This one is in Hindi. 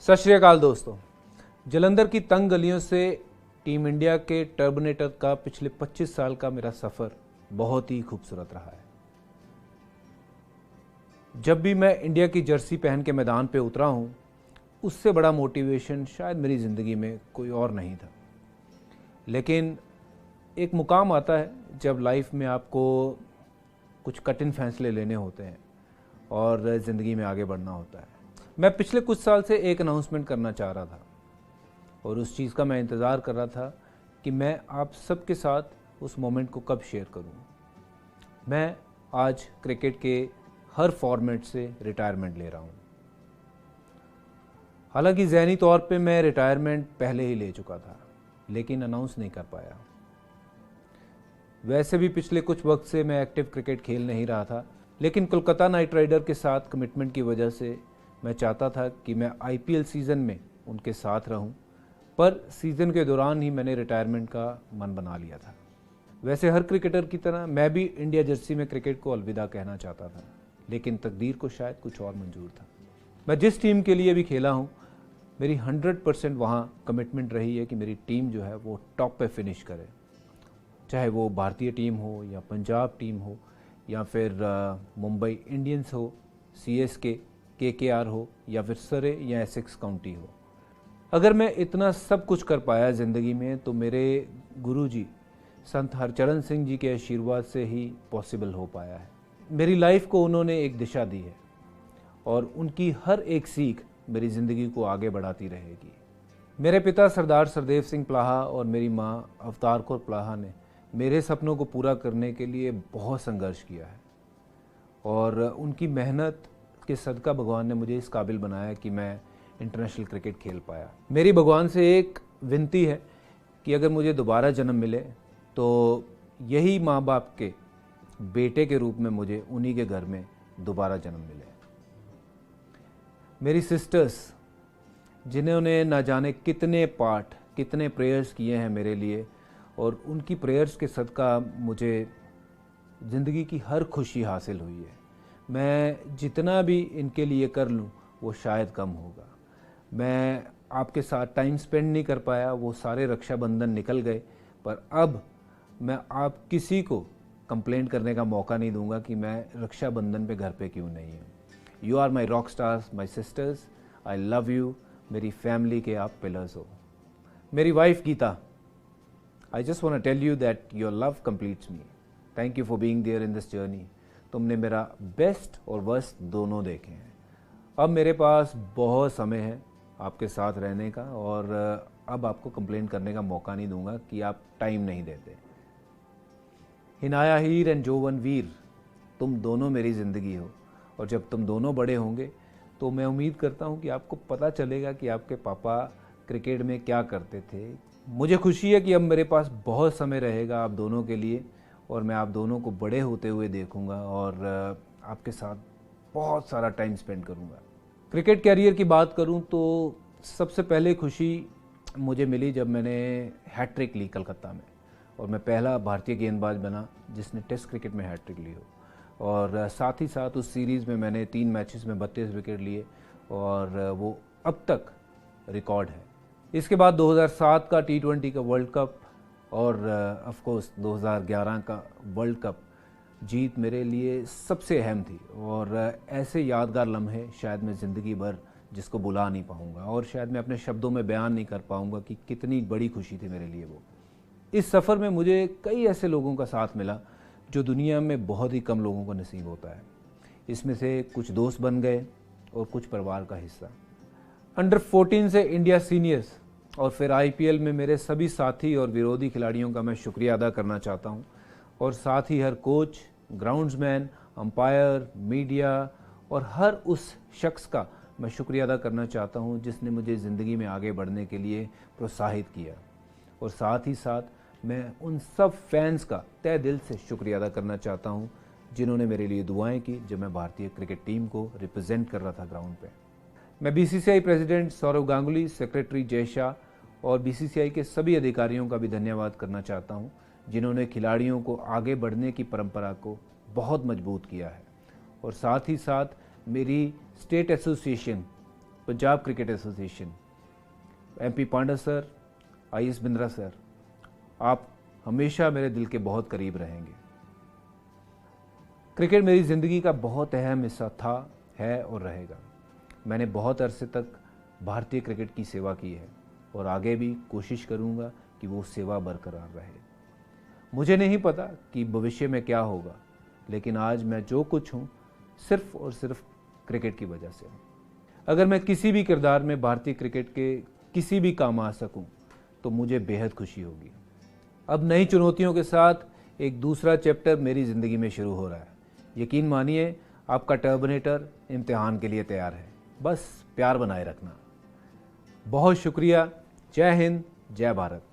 सत श्री अकाल दोस्तों। जलंधर की तंग गलियों से टीम इंडिया के टर्मिनेटर का पिछले 25 साल का मेरा सफ़र बहुत ही खूबसूरत रहा है। जब भी मैं इंडिया की जर्सी पहन के मैदान पे उतरा हूँ, उससे बड़ा मोटिवेशन शायद मेरी ज़िंदगी में कोई और नहीं था। लेकिन एक मुकाम आता है जब लाइफ में आपको कुछ कठिन फैसले लेने होते हैं और ज़िंदगी में आगे बढ़ना होता है। मैं पिछले कुछ साल से एक अनाउंसमेंट करना चाह रहा था और उस चीज़ का मैं इंतज़ार कर रहा था कि मैं आप सबके साथ उस मोमेंट को कब शेयर करूं। मैं आज क्रिकेट के हर फॉर्मेट से रिटायरमेंट ले रहा हूं। हालांकि ज़हनी तौर पे मैं रिटायरमेंट पहले ही ले चुका था, लेकिन अनाउंस नहीं कर पाया। वैसे भी पिछले कुछ वक्त से मैं एक्टिव क्रिकेट खेल नहीं रहा था, लेकिन कोलकाता नाइट राइडर के साथ कमिटमेंट की वजह से मैं चाहता था कि मैं आईपीएल सीज़न में उनके साथ रहूं, पर सीज़न के दौरान ही मैंने रिटायरमेंट का मन बना लिया था। वैसे हर क्रिकेटर की तरह मैं भी इंडिया जर्सी में क्रिकेट को अलविदा कहना चाहता था, लेकिन तकदीर को शायद कुछ और मंजूर था। मैं जिस टीम के लिए भी खेला हूं, मेरी 100% वहाँ कमिटमेंट रही है कि मेरी टीम जो है वो टॉप पे फिनिश करे, चाहे वो भारतीय टीम हो या पंजाब टीम हो या फिर मुंबई इंडियंस हो, सीएसके, केकेआर हो या फिर सरे या एसेक्स काउंटी हो। अगर मैं इतना सब कुछ कर पाया ज़िंदगी में तो मेरे गुरुजी संत हरचरण सिंह जी के आशीर्वाद से ही पॉसिबल हो पाया है। मेरी लाइफ को उन्होंने एक दिशा दी है और उनकी हर एक सीख मेरी ज़िंदगी को आगे बढ़ाती रहेगी। मेरे पिता सरदार सरदेव सिंह प्लाहा और मेरी माँ अवतार कौर प्लाहा ने मेरे सपनों को पूरा करने के लिए बहुत संघर्ष किया है और उनकी मेहनत के सदका भगवान ने मुझे इस काबिल बनाया कि मैं इंटरनेशनल क्रिकेट खेल पाया। मेरी भगवान से एक विनती है कि अगर मुझे दोबारा जन्म मिले तो यही माँ बाप के बेटे के रूप में मुझे उन्हीं के घर में दोबारा जन्म मिले। मेरी सिस्टर्स, जिन्होंने ना जाने कितने पाठ, कितने प्रेयर्स किए हैं मेरे लिए, और उनकी प्रेयर्स के सदका मुझे ज़िंदगी की हर खुशी हासिल हुई है। मैं जितना भी इनके लिए कर लूँ वो शायद कम होगा। मैं आपके साथ टाइम स्पेंड नहीं कर पाया, वो सारे रक्षाबंधन निकल गए, पर अब मैं आप किसी को कंप्लेंट करने का मौका नहीं दूंगा कि मैं रक्षाबंधन पे घर पे क्यों नहीं हूँ। You are my rock stars, my sisters, I love you. मेरी फैमिली के आप पिलर्स हो। मेरी wife Geeta, I just want to tell you that your love completes me. Thank you for being there in this journey. तुमने मेरा बेस्ट और वर्स्ट दोनों देखे हैं। अब मेरे पास बहुत समय है आपके साथ रहने का और अब आपको कंप्लेंट करने का मौका नहीं दूंगा कि आप टाइम नहीं देते। हिनाया हीर एंड जोवन वीर, तुम दोनों मेरी ज़िंदगी हो और जब तुम दोनों बड़े होंगे तो मैं उम्मीद करता हूं कि आपको पता चलेगा कि आपके पापा क्रिकेट में क्या करते थे। मुझे खुशी है कि अब मेरे पास बहुत समय रहेगा आप दोनों के लिए और मैं आप दोनों को बड़े होते हुए देखूंगा और आपके साथ बहुत सारा टाइम स्पेंड करूंगा। क्रिकेट कैरियर की बात करूं तो सबसे पहले खुशी मुझे मिली जब मैंने हैट्रिक ली कलकत्ता में और मैं पहला भारतीय गेंदबाज बना जिसने टेस्ट क्रिकेट में हैट्रिक ली हो। और साथ ही साथ उस सीरीज़ में मैंने 3 मैचेस में 32 विकेट लिए और वो अब तक रिकॉर्ड है। इसके बाद 2007 का T20 का वर्ल्ड कप और ऑफ कोर्स 2011 का वर्ल्ड कप जीत मेरे लिए सबसे अहम थी और ऐसे यादगार लम्हे शायद मैं ज़िंदगी भर जिसको भुला नहीं पाऊंगा और शायद मैं अपने शब्दों में बयान नहीं कर पाऊंगा कि कितनी बड़ी खुशी थी मेरे लिए वो। इस सफ़र में मुझे कई ऐसे लोगों का साथ मिला जो दुनिया में बहुत ही कम लोगों को नसीब होता है। इसमें से कुछ दोस्त बन गए और कुछ परिवार का हिस्सा। अंडर 14 से इंडिया सीनियर्स और फिर आईपीएल में मेरे सभी साथी और विरोधी खिलाड़ियों का मैं शुक्रिया अदा करना चाहता हूं और साथ ही हर कोच, ग्राउंड्समैन, अंपायर, मीडिया और हर उस शख्स का मैं शुक्रिया अदा करना चाहता हूं जिसने मुझे ज़िंदगी में आगे बढ़ने के लिए प्रोत्साहित किया। और साथ ही साथ मैं उन सब फैंस का तहे दिल से शुक्रिया अदा करना चाहता हूं जिन्होंने मेरे लिए दुआएं की जब मैं भारतीय क्रिकेट टीम को रिप्रेजेंट कर रहा था ग्राउंड पे। मैं BCCI president Sourav Ganguly, secretary Jay Shah और बीसीसीआई के सभी अधिकारियों का भी धन्यवाद करना चाहता हूं जिन्होंने खिलाड़ियों को आगे बढ़ने की परंपरा को बहुत मजबूत किया है। और साथ ही साथ मेरी state association Punjab cricket association, MP Panda sir, IS Bindra sir, आप हमेशा मेरे दिल के बहुत करीब रहेंगे। क्रिकेट मेरी ज़िंदगी का बहुत अहम हिस्सा था, है और रहेगा। मैंने बहुत अरसे तक भारतीय क्रिकेट की सेवा की है और आगे भी कोशिश करूंगा कि वो सेवा बरकरार रहे। मुझे नहीं पता कि भविष्य में क्या होगा, लेकिन आज मैं जो कुछ हूँ सिर्फ और सिर्फ क्रिकेट की वजह से हूँ। अगर मैं किसी भी किरदार में भारतीय क्रिकेट के किसी भी काम आ सकूँ तो मुझे बेहद खुशी होगी। अब नई चुनौतियों के साथ एक दूसरा चैप्टर मेरी ज़िंदगी में शुरू हो रहा है। यकीन मानिए, आपका टर्मिनेटर इम्तिहान के लिए तैयार है। बस प्यार बनाए रखना। बहुत शुक्रिया। जय हिंद, जय भारत।